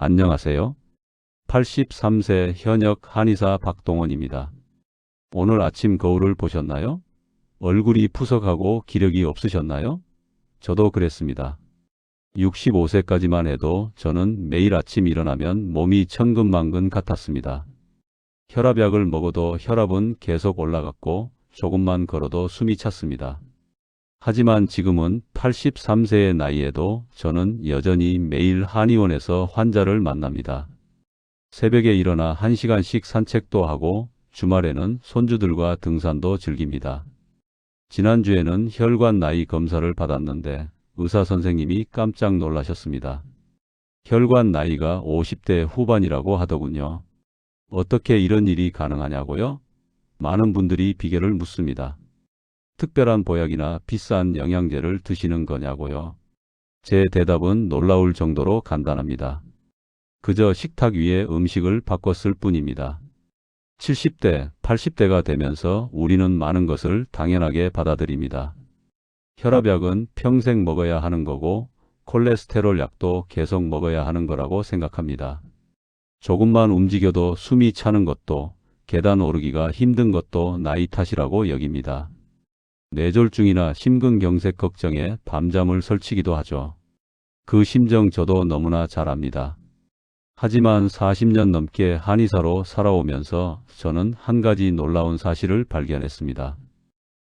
안녕하세요. 83세 현역 한의사 박동원입니다. 오늘 아침 거울을 보셨나요? 얼굴이 푸석하고 기력이 없으셨나요? 저도 그랬습니다. 65세까지만 해도 저는 매일 아침 일어나면 몸이 천근만근 같았습니다. 혈압약을 먹어도 혈압은 계속 올라갔고 조금만 걸어도 숨이 찼습니다. 하지만 지금은 83세의 나이에도 저는 여전히 매일 한의원에서 환자를 만납니다. 새벽에 일어나 1시간씩 산책도 하고 주말에는 손주들과 등산도 즐깁니다. 지난주에는 혈관 나이 검사를 받았는데 의사 선생님이 깜짝 놀라셨습니다. 혈관 나이가 50대 후반이라고 하더군요. 어떻게 이런 일이 가능하냐고요? 많은 분들이 비결을 묻습니다. 특별한 보약이나 비싼 영양제를 드시는 거냐고요? 제 대답은 놀라울 정도로 간단합니다. 그저 식탁 위에 음식을 바꿨을 뿐입니다. 70대, 80대가 되면서 우리는 많은 것을 당연하게 받아들입니다. 혈압약은 평생 먹어야 하는 거고 콜레스테롤 약도 계속 먹어야 하는 거라고 생각합니다. 조금만 움직여도 숨이 차는 것도 계단 오르기가 힘든 것도 나이 탓이라고 여깁니다. 뇌졸중이나 심근경색 걱정에 밤잠을 설치기도 하죠. 그 심정 저도 너무나 잘 압니다. 하지만 40년 넘게 한의사로 살아오면서 저는 한 가지 놀라운 사실을 발견했습니다.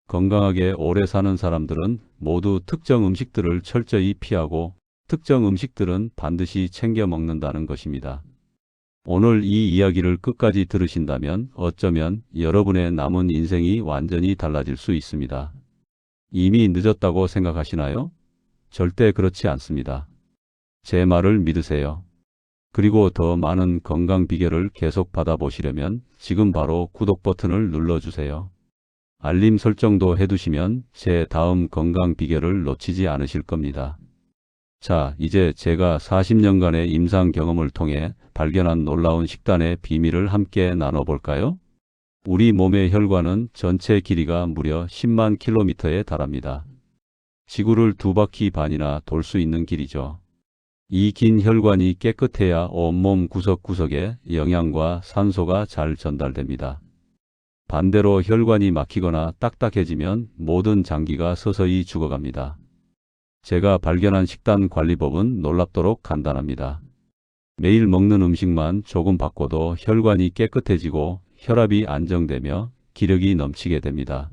건강하게 오래 사는 사람들은 모두 특정 음식들을 철저히 피하고 특정 음식들은 반드시 챙겨 먹는다는 것입니다. 오늘 이 이야기를 끝까지 들으신다면 어쩌면 여러분의 남은 인생이 완전히 달라질 수 있습니다. 이미 늦었다고 생각하시나요? 절대 그렇지 않습니다. 제 말을 믿으세요. 그리고 더 많은 건강 비결을 계속 받아보시려면 지금 바로 구독 버튼을 눌러주세요. 알림 설정도 해두시면 제 다음 건강 비결을 놓치지 않으실 겁니다. 자, 이제 제가 40년간의 임상 경험을 통해 발견한 놀라운 식단의 비밀을 함께 나눠볼까요? 우리 몸의 혈관은 전체 길이가 무려 10만 킬로미터에 달합니다. 지구를 2바퀴 반이나 돌 수 있는 길이죠. 이 긴 혈관이 깨끗해야 온몸 구석구석에 영양과 산소가 잘 전달됩니다. 반대로 혈관이 막히거나 딱딱해지면 모든 장기가 서서히 죽어갑니다. 제가 발견한 식단 관리법은 놀랍도록 간단합니다. 매일 먹는 음식만 조금 바꿔도 혈관이 깨끗해지고 혈압이 안정되며 기력이 넘치게 됩니다.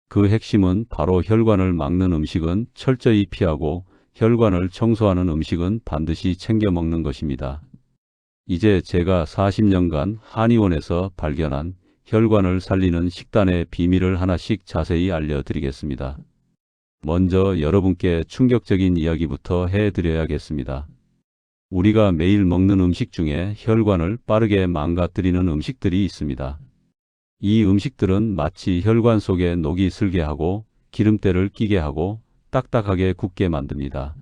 그 핵심은 바로 혈관을 막는 음식은 철저히 피하고 혈관을 청소하는 음식은 반드시 챙겨 먹는 것입니다. 이제 제가 40년간 한의원에서 발견한 혈관을 살리는 식단의 비밀을 하나씩 자세히 알려드리겠습니다. 먼저 여러분께 충격적인 이야기부터 해드려야겠습니다. 우리가 매일 먹는 음식 중에 혈관을 빠르게 망가뜨리는 음식들이 있습니다. 이 음식들은 마치 혈관 속에 녹이 슬게 하고 기름때를 끼게 하고 딱딱하게 굳게 만듭니다.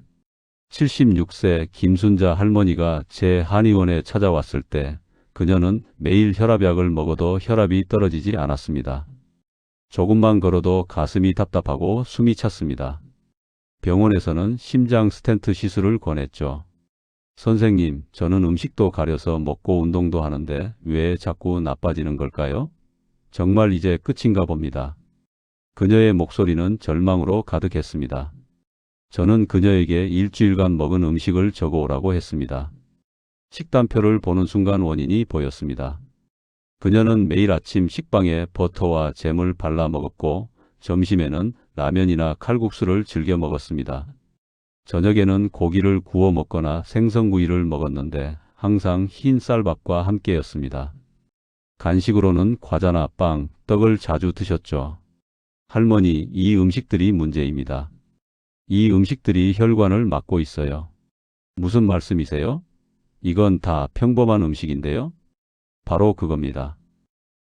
76세 김순자 할머니가 제 한의원에 찾아왔을 때 그녀는 매일 혈압약을 먹어도 혈압이 떨어지지 않았습니다. 조금만 걸어도 가슴이 답답하고 숨이 찼습니다. 병원에서는 심장 스텐트 시술을 권했죠. 선생님, 저는 음식도 가려서 먹고 운동도 하는데 왜 자꾸 나빠지는 걸까요? 정말 이제 끝인가 봅니다. 그녀의 목소리는 절망으로 가득했습니다. 저는 그녀에게 일주일간 먹은 음식을 적어오라고 했습니다. 식단표를 보는 순간 원인이 보였습니다. 그녀는 매일 아침 식빵에 버터와 잼을 발라 먹었고 점심에는 라면이나 칼국수를 즐겨 먹었습니다. 저녁에는 고기를 구워 먹거나 생선구이를 먹었는데 항상 흰 쌀밥과 함께였습니다. 간식으로는 과자나 빵, 떡을 자주 드셨죠. 할머니, 이 음식들이 문제입니다. 이 음식들이 혈관을 막고 있어요. 무슨 말씀이세요? 이건 다 평범한 음식인데요? 바로 그겁니다.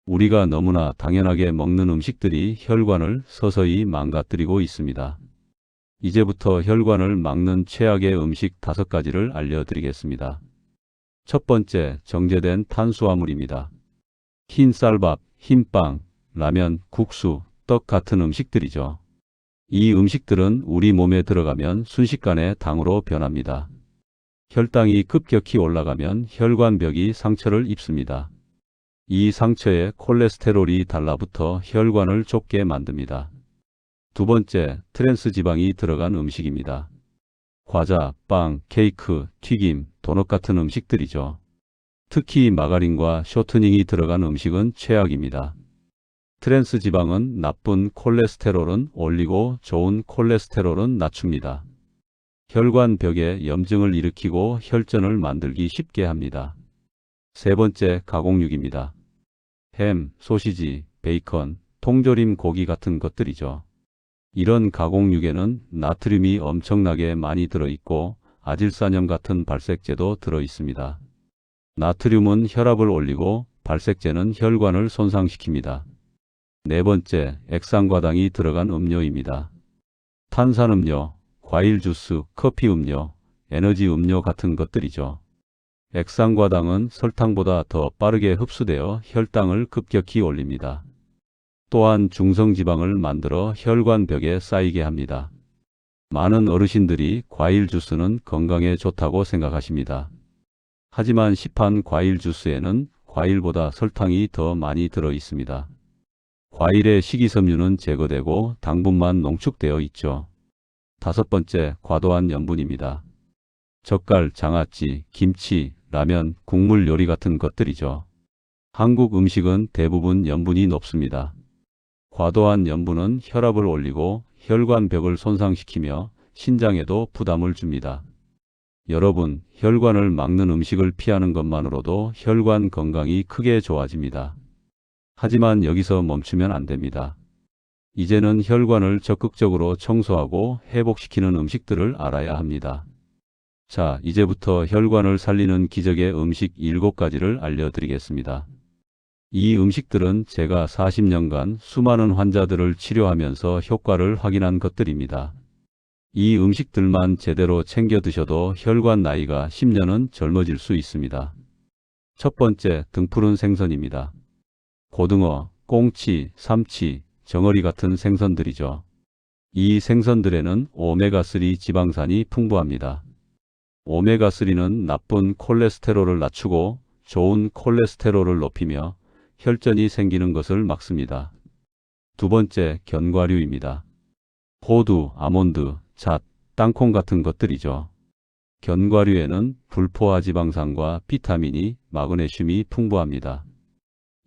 우리가 너무나 당연하게 먹는 음식들이 혈관을 서서히 망가뜨리고 있습니다. 이제부터 혈관을 막는 최악의 음식 5가지를 알려드리겠습니다. 첫 번째, 정제된 탄수화물입니다. 흰 쌀밥, 흰빵, 라면, 국수, 떡 같은 음식들이죠. 이 음식들은 우리 몸에 들어가면 순식간에 당으로 변합니다. 혈당이 급격히 올라가면 혈관벽이 상처를 입습니다. 이 상처에 콜레스테롤이 달라붙어 혈관을 좁게 만듭니다. 두 번째, 트랜스 지방이 들어간 음식입니다. 과자, 빵, 케이크, 튀김, 도넛 같은 음식들이죠. 특히 마가린과 쇼트닝이 들어간 음식은 최악입니다. 트랜스 지방은 나쁜 콜레스테롤은 올리고 좋은 콜레스테롤은 낮춥니다. 혈관벽에 염증을 일으키고 혈전을 만들기 쉽게 합니다. 세 번째, 가공육입니다. 햄, 소시지, 베이컨, 통조림 고기 같은 것들이죠. 이런 가공육에는 나트륨이 엄청나게 많이 들어있고 아질산염 같은 발색제도 들어있습니다. 나트륨은 혈압을 올리고 발색제는 혈관을 손상시킵니다. 네 번째, 액상과당이 들어간 음료입니다. 탄산음료, 과일 주스, 커피 음료, 에너지 음료 같은 것들이죠. 액상과당은 설탕보다 더 빠르게 흡수되어 혈당을 급격히 올립니다. 또한 중성지방을 만들어 혈관벽에 쌓이게 합니다. 많은 어르신들이 과일 주스는 건강에 좋다고 생각하십니다. 하지만 시판 과일 주스에는 과일보다 설탕이 더 많이 들어 있습니다. 과일의 식이섬유는 제거되고 당분만 농축되어 있죠. 다섯 번째, 과도한 염분입니다. 젓갈, 장아찌, 김치, 라면, 국물 요리 같은 것들이죠. 한국 음식은 대부분 염분이 높습니다. 과도한 염분은 혈압을 올리고 혈관벽을 손상시키며 신장에도 부담을 줍니다. 여러분, 혈관을 막는 음식을 피하는 것만으로도 혈관 건강이 크게 좋아집니다. 하지만 여기서 멈추면 안 됩니다. 이제는 혈관을 적극적으로 청소하고 회복시키는 음식들을 알아야 합니다. 자, 이제부터 혈관을 살리는 기적의 음식 7가지를 알려드리겠습니다. 이 음식들은 제가 40년간 수많은 환자들을 치료하면서 효과를 확인한 것들입니다. 이 음식들만 제대로 챙겨 드셔도 혈관 나이가 10년은 젊어질 수 있습니다. 첫 번째, 등푸른 생선입니다. 고등어, 꽁치, 삼치, 정어리 같은 생선들이죠. 이 생선들에는 오메가3 지방산이 풍부합니다. 오메가3는 나쁜 콜레스테롤을 낮추고 좋은 콜레스테롤을 높이며 혈전이 생기는 것을 막습니다. 두 번째, 견과류입니다. 호두, 아몬드, 잣, 땅콩 같은 것들이죠. 견과류에는 불포화 지방산과 비타민이, 마그네슘이 풍부합니다.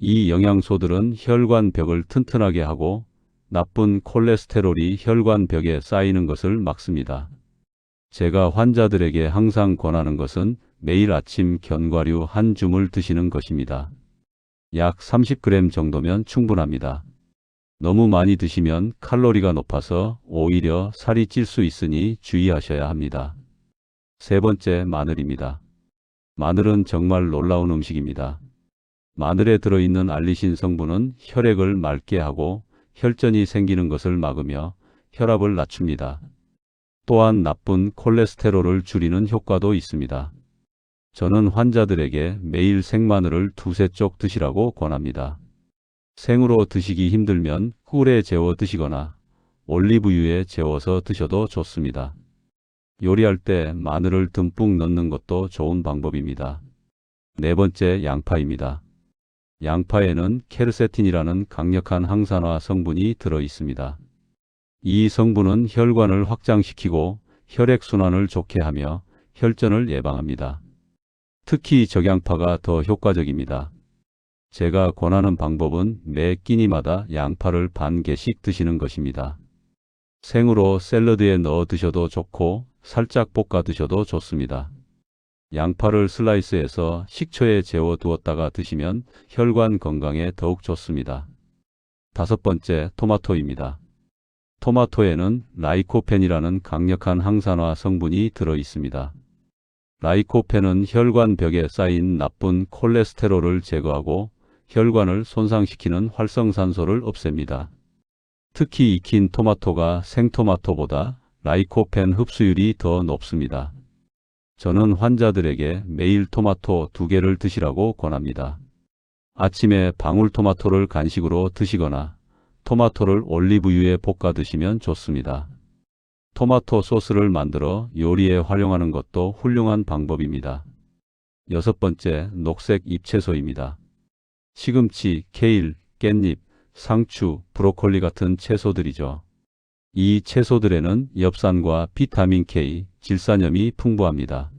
이 영양소들은 혈관벽을 튼튼하게 하고 나쁜 콜레스테롤이 혈관벽에 쌓이는 것을 막습니다. 제가 환자들에게 항상 권하는 것은 매일 아침 견과류 한 줌을 드시는 것입니다. 약 30g 정도면 충분합니다. 너무 많이 드시면 칼로리가 높아서 오히려 살이 찔 수 있으니 주의하셔야 합니다. 세 번째, 마늘입니다. 마늘은 정말 놀라운 음식입니다. 마늘에 들어있는 알리신 성분은 혈액을 맑게 하고 혈전이 생기는 것을 막으며 혈압을 낮춥니다. 또한 나쁜 콜레스테롤을 줄이는 효과도 있습니다. 저는 환자들에게 매일 생마늘을 2~3쪽 드시라고 권합니다. 생으로 드시기 힘들면 꿀에 재워 드시거나 올리브유에 재워서 드셔도 좋습니다. 요리할 때 마늘을 듬뿍 넣는 것도 좋은 방법입니다. 네 번째, 양파입니다. 양파에는 케르세틴이라는 강력한 항산화 성분이 들어 있습니다. 이 성분은 혈관을 확장시키고 혈액순환을 좋게 하며 혈전을 예방합니다. 특히 적양파가 더 효과적입니다. 제가 권하는 방법은 매 끼니마다 양파를 반 개씩 드시는 것입니다. 생으로 샐러드에 넣어 드셔도 좋고 살짝 볶아 드셔도 좋습니다. 양파를 슬라이스해서 식초에 재워 두었다가 드시면 혈관 건강에 더욱 좋습니다. 다섯 번째, 토마토입니다. 토마토에는 라이코펜이라는 강력한 항산화 성분이 들어 있습니다. 라이코펜은 혈관벽에 쌓인 나쁜 콜레스테롤을 제거하고 혈관을 손상시키는 활성산소를 없앱니다. 특히 익힌 토마토가 생토마토보다 라이코펜 흡수율이 더 높습니다. 저는 환자들에게 매일 토마토 2개를 드시라고 권합니다. 아침에 방울토마토를 간식으로 드시거나 토마토를 올리브유에 볶아 드시면 좋습니다. 토마토 소스를 만들어 요리에 활용하는 것도 훌륭한 방법입니다. 여섯 번째, 녹색 잎채소입니다. 시금치, 케일, 깻잎, 상추, 브로콜리 같은 채소들이죠. 이 채소들에는 엽산과 비타민 K, 질산염이 풍부합니다.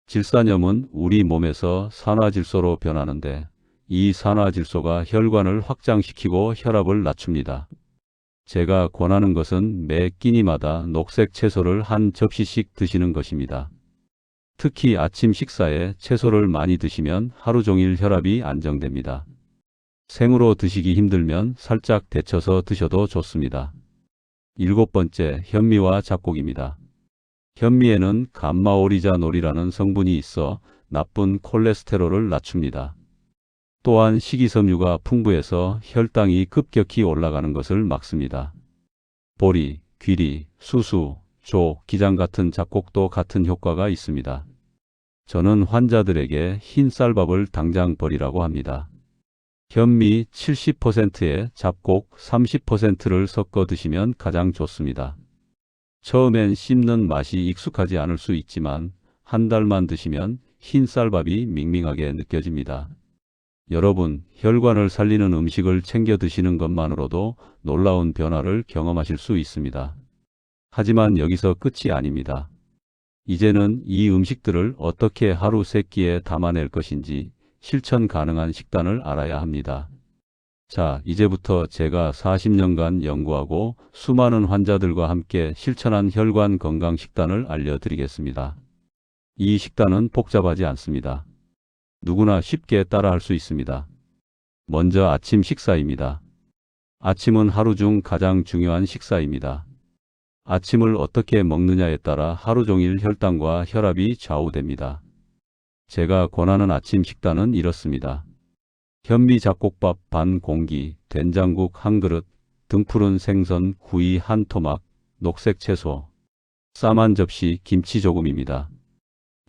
질산염은 우리 몸에서 산화질소로 변하는데 이 산화질소가 혈관을 확장시키고 혈압을 낮춥니다. 제가 권하는 것은 매 끼니마다 녹색 채소를 한 접시씩 드시는 것입니다. 특히 아침 식사에 채소를 많이 드시면 하루 종일 혈압이 안정됩니다. 생으로 드시기 힘들면 살짝 데쳐서 드셔도 좋습니다. 일곱 번째, 현미와 잡곡입니다. 현미에는 감마오리자놀이라는 성분이 있어 나쁜 콜레스테롤을 낮춥니다. 또한 식이섬유가 풍부해서 혈당이 급격히 올라가는 것을 막습니다. 보리, 귀리, 수수, 조, 기장 같은 잡곡도 같은 효과가 있습니다. 저는 환자들에게 흰 쌀밥을 당장 버리라고 합니다. 현미 70%에 잡곡 30%를 섞어 드시면 가장 좋습니다. 처음엔 씹는 맛이 익숙하지 않을 수 있지만 한 달만 드시면 흰 쌀밥이 밍밍하게 느껴집니다. 여러분, 혈관을 살리는 음식을 챙겨 드시는 것만으로도 놀라운 변화를 경험하실 수 있습니다. 하지만 여기서 끝이 아닙니다. 이제는 이 음식들을 어떻게 하루 세 끼에 담아낼 것인지 실천 가능한 식단을 알아야 합니다. 자, 이제부터 제가 40년간 연구하고 수많은 환자들과 함께 실천한 혈관 건강 식단을 알려드리겠습니다. 이 식단은 복잡하지 않습니다. 누구나 쉽게 따라할 수 있습니다. 먼저 아침 식사입니다. 아침은 하루 중 가장 중요한 식사입니다. 아침을 어떻게 먹느냐에 따라 하루 종일 혈당과 혈압이 좌우됩니다. 제가 권하는 아침 식단은 이렇습니다. 현미 잡곡밥 반 공기, 된장국 한 그릇, 등푸른 생선, 구이 한 토막, 녹색 채소, 쌈 한 접시, 김치 조금입니다.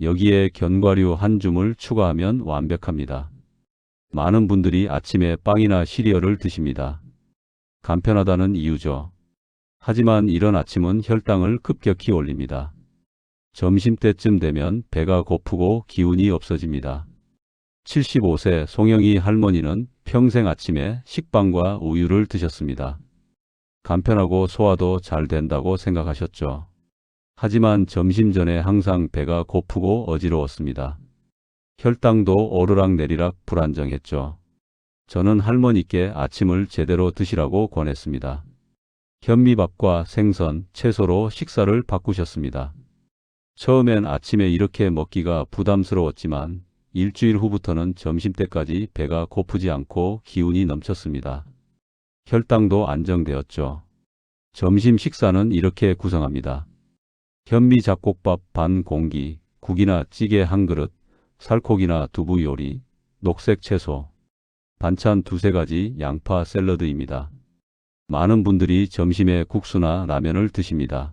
여기에 견과류 한 줌을 추가하면 완벽합니다. 많은 분들이 아침에 빵이나 시리얼을 드십니다. 간편하다는 이유죠. 하지만 이런 아침은 혈당을 급격히 올립니다. 점심때쯤 되면 배가 고프고 기운이 없어집니다. 75세 송영희 할머니는 평생 아침에 식빵과 우유를 드셨습니다. 간편하고 소화도 잘 된다고 생각하셨죠. 하지만 점심 전에 항상 배가 고프고 어지러웠습니다. 혈당도 오르락내리락 불안정했죠. 저는 할머니께 아침을 제대로 드시라고 권했습니다. 현미밥과 생선, 채소로 식사를 바꾸셨습니다. 처음엔 아침에 이렇게 먹기가 부담스러웠지만 일주일 후부터는 점심때까지 배가 고프지 않고 기운이 넘쳤습니다. 혈당도 안정되었죠. 점심 식사는 이렇게 구성합니다. 현미 잡곡밥 반 공기, 국이나 찌개 한 그릇, 살코기나 두부 요리, 녹색 채소, 반찬 두세 가지, 양파 샐러드입니다. 많은 분들이 점심에 국수나 라면을 드십니다.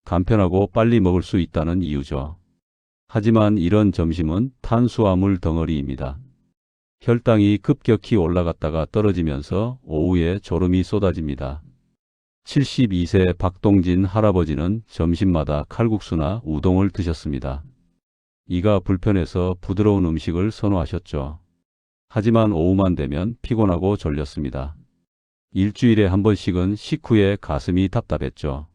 간편하고 빨리 먹을 수 있다는 이유죠. 하지만 이런 점심은 탄수화물 덩어리입니다. 혈당이 급격히 올라갔다가 떨어지면서 오후에 졸음이 쏟아집니다. 72세 박동진 할아버지는 점심마다 칼국수나 우동을 드셨습니다. 이가 불편해서 부드러운 음식을 선호하셨죠. 하지만 오후만 되면 피곤하고 졸렸습니다. 일주일에 한 번씩은 식후에 가슴이 답답했죠.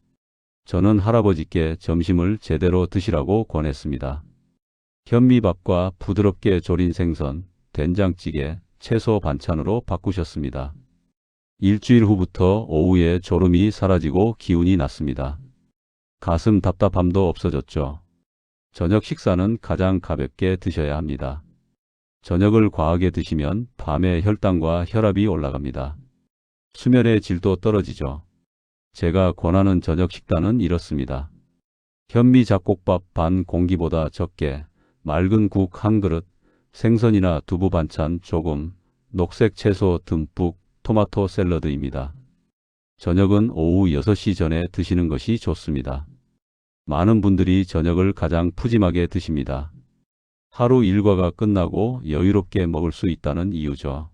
저는 할아버지께 점심을 제대로 드시라고 권했습니다. 현미밥과 부드럽게 졸인 생선, 된장찌개, 채소 반찬으로 바꾸셨습니다. 일주일 후부터 오후에 졸음이 사라지고 기운이 났습니다. 가슴 답답함도 없어졌죠. 저녁 식사는 가장 가볍게 드셔야 합니다. 저녁을 과하게 드시면 밤에 혈당과 혈압이 올라갑니다. 수면의 질도 떨어지죠. 제가 권하는 저녁 식단은 이렇습니다. 현미 잡곡밥 반 공기보다 적게, 맑은 국 한 그릇, 생선이나 두부 반찬 조금, 녹색 채소 듬뿍, 토마토 샐러드입니다. 저녁은 오후 6시 전에 드시는 것이 좋습니다. 많은 분들이 저녁을 가장 푸짐하게 드십니다. 하루 일과가 끝나고 여유롭게 먹을 수 있다는 이유죠.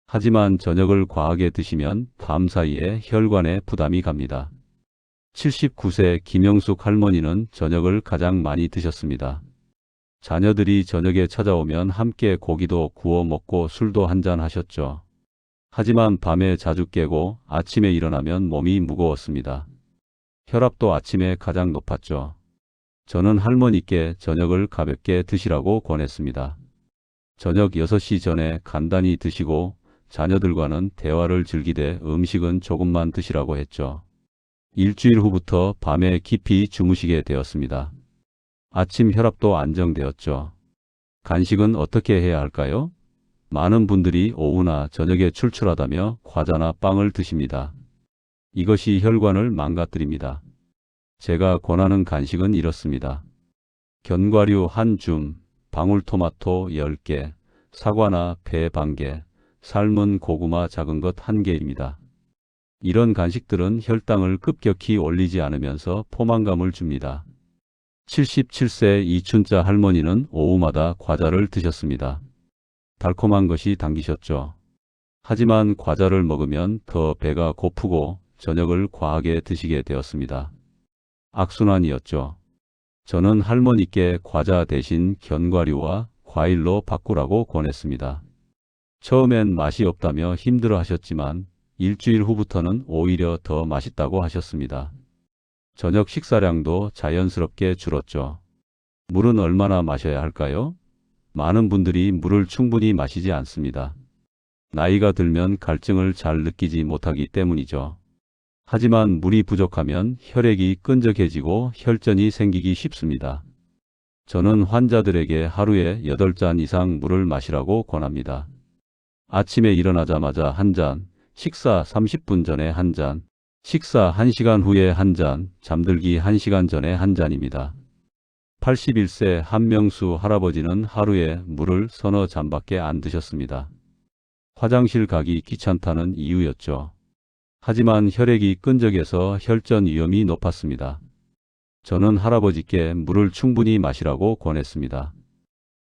하지만 저녁을 과하게 드시면 밤 사이에 혈관에 부담이 갑니다. 79세 김영숙 할머니는 저녁을 가장 많이 드셨습니다. 자녀들이 저녁에 찾아오면 함께 고기도 구워 먹고 술도 한잔 하셨죠. 하지만 밤에 자주 깨고 아침에 일어나면 몸이 무거웠습니다. 혈압도 아침에 가장 높았죠. 저는 할머니께 저녁을 가볍게 드시라고 권했습니다. 저녁 6시 전에 간단히 드시고 자녀들과는 대화를 즐기되 음식은 조금만 드시라고 했죠. 일주일 후부터 밤에 깊이 주무시게 되었습니다. 아침 혈압도 안정되었죠. 간식은 어떻게 해야 할까요? 많은 분들이 오후나 저녁에 출출하다며 과자나 빵을 드십니다. 이것이 혈관을 망가뜨립니다. 제가 권하는 간식은 이렇습니다. 견과류 한 줌, 방울토마토 10개, 사과나 배 반 개, 삶은 고구마 작은 것 1개입니다. 이런 간식들은 혈당을 급격히 올리지 않으면서 포만감을 줍니다. 77세 이춘자 할머니는 오후마다 과자를 드셨습니다. 달콤한 것이 당기셨죠. 하지만 과자를 먹으면 더 배가 고프고 저녁을 과하게 드시게 되었습니다. 악순환이었죠. 저는 할머니께 과자 대신 견과류와 과일로 바꾸라고 권했습니다. 처음엔 맛이 없다며 힘들어 하셨지만 일주일 후부터는 오히려 더 맛있다고 하셨습니다. 저녁 식사량도 자연스럽게 줄었죠. 물은 얼마나 마셔야 할까요? 많은 분들이 물을 충분히 마시지 않습니다. 나이가 들면 갈증을 잘 느끼지 못하기 때문이죠. 하지만 물이 부족하면 혈액이 끈적해지고 혈전이 생기기 쉽습니다. 저는 환자들에게 하루에 8잔 이상 물을 마시라고 권합니다. 아침에 일어나자마자 한 잔, 식사 30분 전에 한 잔, 식사 1시간 후에 한 잔, 잠들기 1시간 전에 한 잔입니다. 81세 한명수 할아버지는 하루에 물을 서너 잔밖에 안 드셨습니다. 화장실 가기 귀찮다는 이유였죠. 하지만 혈액이 끈적해서 혈전 위험이 높았습니다. 저는 할아버지께 물을 충분히 마시라고 권했습니다.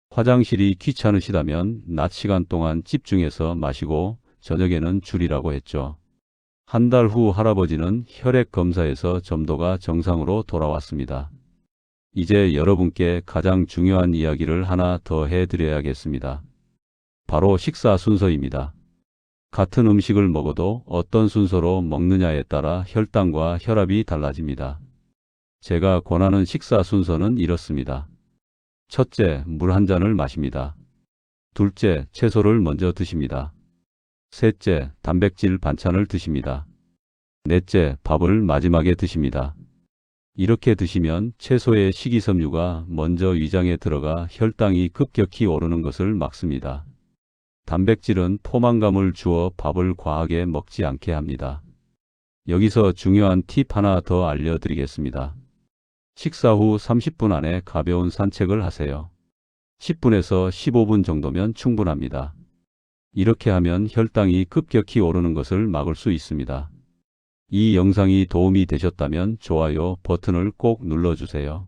화장실이 귀찮으시다면 낮 시간 동안 집중해서 마시고 저녁에는 줄이라고 했죠. 한 달 후 할아버지는 혈액 검사에서 점도가 정상으로 돌아왔습니다. 이제 여러분께 가장 중요한 이야기를 하나 더 해드려야겠습니다. 바로 식사 순서입니다. 같은 음식을 먹어도 어떤 순서로 먹느냐에 따라 혈당과 혈압이 달라집니다. 제가 권하는 식사 순서는 이렇습니다. 첫째, 물 한 잔을 마십니다. 둘째, 채소를 먼저 드십니다. 셋째, 단백질 반찬을 드십니다. 넷째, 밥을 마지막에 드십니다. 이렇게 드시면 채소의 식이섬유가 먼저 위장에 들어가 혈당이 급격히 오르는 것을 막습니다. 단백질은 포만감을 주어 밥을 과하게 먹지 않게 합니다. 여기서 중요한 팁 하나 더 알려드리겠습니다. 식사 후 30분 안에 가벼운 산책을 하세요. 10분에서 15분 정도면 충분합니다. 이렇게 하면 혈당이 급격히 오르는 것을 막을 수 있습니다. 이 영상이 도움이 되셨다면 좋아요 버튼을 꼭 눌러주세요.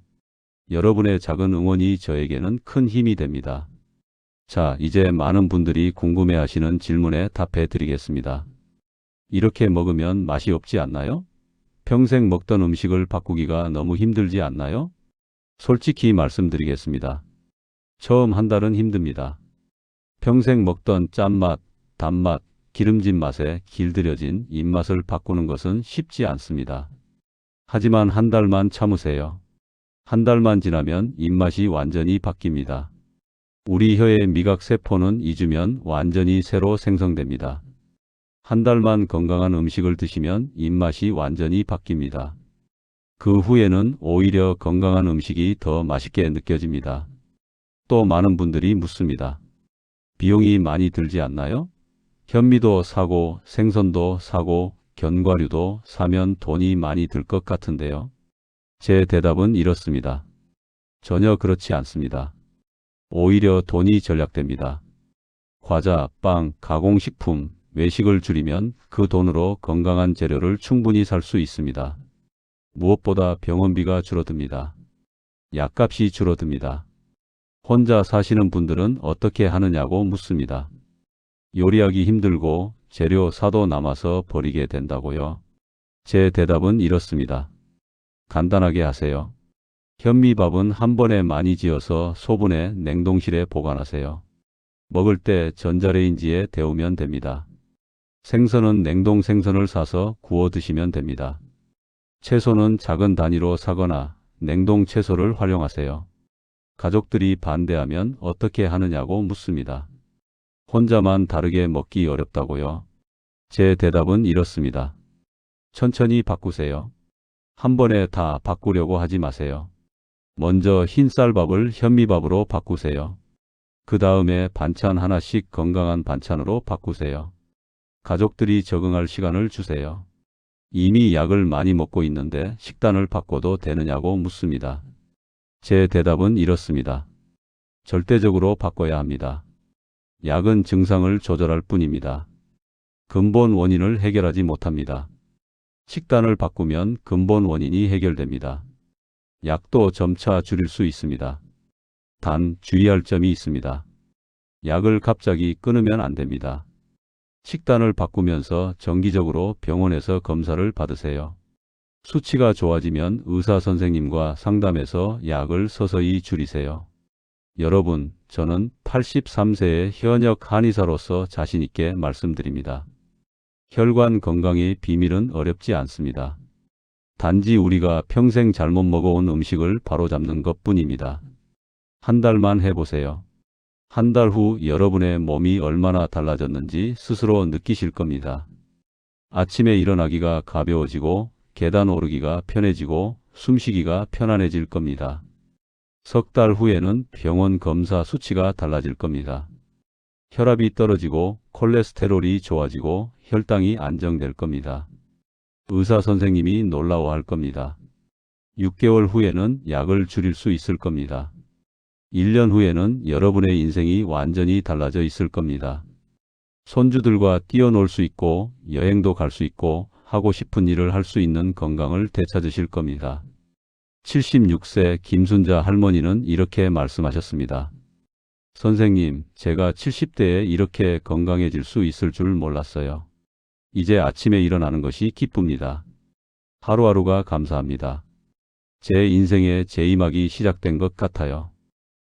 여러분의 작은 응원이 저에게는 큰 힘이 됩니다. 자, 이제 많은 분들이 궁금해하시는 질문에 답해 드리겠습니다. 이렇게 먹으면 맛이 없지 않나요? 평생 먹던 음식을 바꾸기가 너무 힘들지 않나요? 솔직히 말씀드리겠습니다. 처음 한 달은 힘듭니다. 평생 먹던 짠맛, 단맛, 기름진 맛에 길들여진 입맛을 바꾸는 것은 쉽지 않습니다. 하지만 한 달만 참으세요. 한 달만 지나면 입맛이 완전히 바뀝니다. 우리 혀의 미각세포는 2주면 완전히 새로 생성됩니다. 한 달만 건강한 음식을 드시면 입맛이 완전히 바뀝니다. 그 후에는 오히려 건강한 음식이 더 맛있게 느껴집니다. 또 많은 분들이 묻습니다. 비용이 많이 들지 않나요? 현미도 사고 생선도 사고 견과류도 사면 돈이 많이 들 것 같은데요. 제 대답은 이렇습니다. 전혀 그렇지 않습니다. 오히려 돈이 절약됩니다. 과자, 빵, 가공식품, 외식을 줄이면 그 돈으로 건강한 재료를 충분히 살 수 있습니다. 무엇보다 병원비가 줄어듭니다. 약값이 줄어듭니다. 혼자 사시는 분들은 어떻게 하느냐고 묻습니다. 요리하기 힘들고 재료 사도 남아서 버리게 된다고요. 제 대답은 이렇습니다. 간단하게 하세요. 현미밥은 한 번에 많이 지어서 소분해 냉동실에 보관하세요. 먹을 때 전자레인지에 데우면 됩니다. 생선은 냉동 생선을 사서 구워 드시면 됩니다. 채소는 작은 단위로 사거나 냉동 채소를 활용하세요. 가족들이 반대하면 어떻게 하느냐고 묻습니다. 혼자만 다르게 먹기 어렵다고요? 제 대답은 이렇습니다. 천천히 바꾸세요. 한 번에 다 바꾸려고 하지 마세요. 먼저 흰쌀밥을 현미밥으로 바꾸세요. 그 다음에 반찬 하나씩 건강한 반찬으로 바꾸세요. 가족들이 적응할 시간을 주세요. 이미 약을 많이 먹고 있는데 식단을 바꿔도 되느냐고 묻습니다. 제 대답은 이렇습니다. 절대적으로 바꿔야 합니다. 약은 증상을 조절할 뿐입니다. 근본 원인을 해결하지 못합니다. 식단을 바꾸면 근본 원인이 해결됩니다. 약도 점차 줄일 수 있습니다. 단 주의할 점이 있습니다. 약을 갑자기 끊으면 안 됩니다. 식단을 바꾸면서 정기적으로 병원에서 검사를 받으세요. 수치가 좋아지면 의사 선생님과 상담해서 약을 서서히 줄이세요. 여러분, 저는 83세의 현역 한의사로서 자신 있게 말씀드립니다. 혈관 건강의 비밀은 어렵지 않습니다. 단지 우리가 평생 잘못 먹어온 음식을 바로잡는 것뿐입니다. 한 달만 해보세요. 한 달 후 여러분의 몸이 얼마나 달라졌는지 스스로 느끼실 겁니다. 아침에 일어나기가 가벼워지고 계단 오르기가 편해지고 숨쉬기가 편안해질 겁니다. 석 달 후에는 병원 검사 수치가 달라질 겁니다. 혈압이 떨어지고 콜레스테롤이 좋아지고 혈당이 안정될 겁니다. 의사 선생님이 놀라워할 겁니다. 6개월 후에는 약을 줄일 수 있을 겁니다. 1년 후에는 여러분의 인생이 완전히 달라져 있을 겁니다. 손주들과 뛰어놀 수 있고 여행도 갈 수 있고 하고 싶은 일을 할 수 있는 건강을 되찾으실 겁니다. 76세 김순자 할머니는 이렇게 말씀하셨습니다. 선생님, 제가 70대에 이렇게 건강해질 수 있을 줄 몰랐어요. 이제 아침에 일어나는 것이 기쁩니다. 하루하루가 감사합니다. 제 인생의 재임하기 시작된 것 같아요.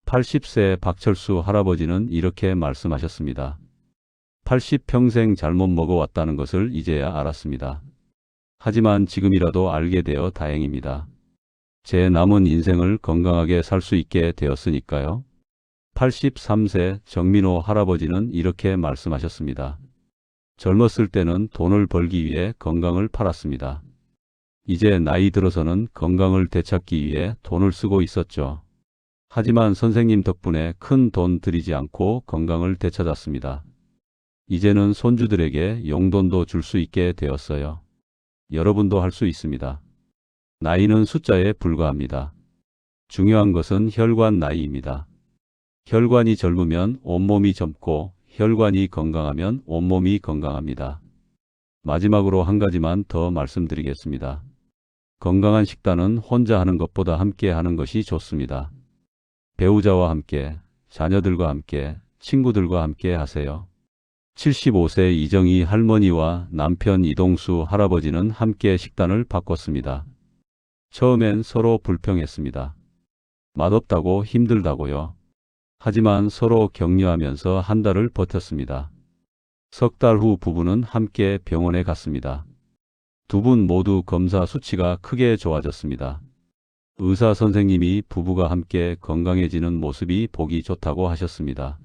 80세 박철수 할아버지는 이렇게 말씀하셨습니다. 80평생 잘못 먹어왔다는 것을 이제야 알았습니다. 하지만 지금이라도 알게 되어 다행입니다. 제 남은 인생을 건강하게 살 수 있게 되었으니까요. 83세 정민호 할아버지는 이렇게 말씀하셨습니다. 젊었을 때는 돈을 벌기 위해 건강을 팔았습니다. 이제 나이 들어서는 건강을 되찾기 위해 돈을 쓰고 있었죠. 하지만 선생님 덕분에 큰 돈 들이지 않고 건강을 되찾았습니다. 이제는 손주들에게 용돈도 줄 수 있게 되었어요. 여러분도 할 수 있습니다. 나이는 숫자에 불과합니다. 중요한 것은 혈관 나이입니다. 혈관이 젊으면 온몸이 젊고 혈관이 건강하면 온몸이 건강합니다. 마지막으로 한 가지만 더 말씀드리겠습니다. 건강한 식단은 혼자 하는 것보다 함께 하는 것이 좋습니다. 배우자와 함께, 자녀들과 함께, 친구들과 함께 하세요. 75세 이정희 할머니와 남편 이동수 할아버지는 함께 식단을 바꿨습니다. 처음엔 서로 불평했습니다. 맛없다고 힘들다고요. 하지만 서로 격려하면서 한 달을 버텼습니다. 석 달 후 부부는 함께 병원에 갔습니다. 두 분 모두 검사 수치가 크게 좋아졌습니다. 의사 선생님이 부부가 함께 건강해지는 모습이 보기 좋다고 하셨습니다.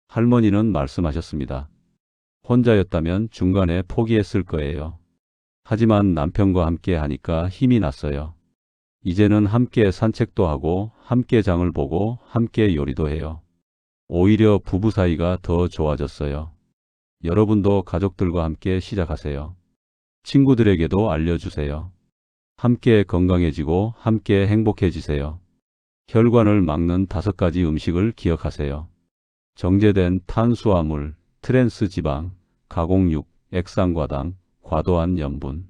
할머니는 말씀하셨습니다. 혼자였다면 중간에 포기했을 거예요. 하지만 남편과 함께 하니까 힘이 났어요. 이제는 함께 산책도 하고 함께 장을 보고 함께 요리도 해요. 오히려 부부 사이가 더 좋아졌어요. 여러분도 가족들과 함께 시작하세요. 친구들에게도 알려주세요. 함께 건강해지고 함께 행복해지세요. 혈관을 막는 5가지 음식을 기억하세요. 정제된 탄수화물, 트랜스 지방, 가공육, 액상과당, 과도한 염분.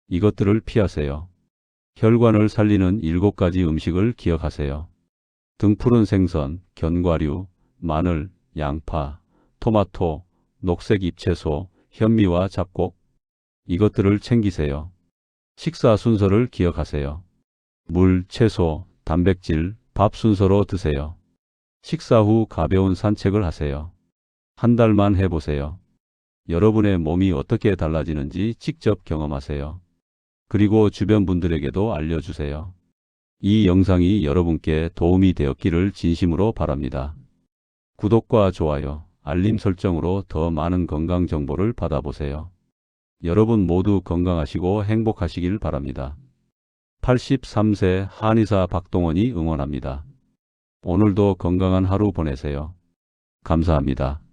이것들을 피하세요. 혈관을 살리는 7가지 음식을 기억하세요. 등푸른 생선, 견과류, 마늘, 양파, 토마토, 녹색 잎채소, 현미와 잡곡. 이것들을 챙기세요. 식사 순서를 기억하세요. 물, 채소, 단백질, 밥 순서로 드세요. 식사 후 가벼운 산책을 하세요. 한 달만 해보세요. 여러분의 몸이 어떻게 달라지는지 직접 경험하세요. 그리고 주변 분들에게도 알려주세요. 이 영상이 여러분께 도움이 되었기를 진심으로 바랍니다. 구독과 좋아요, 알림 설정으로 더 많은 건강 정보를 받아보세요. 여러분 모두 건강하시고 행복하시길 바랍니다. 83세 한의사 박동원이 응원합니다. 오늘도 건강한 하루 보내세요. 감사합니다.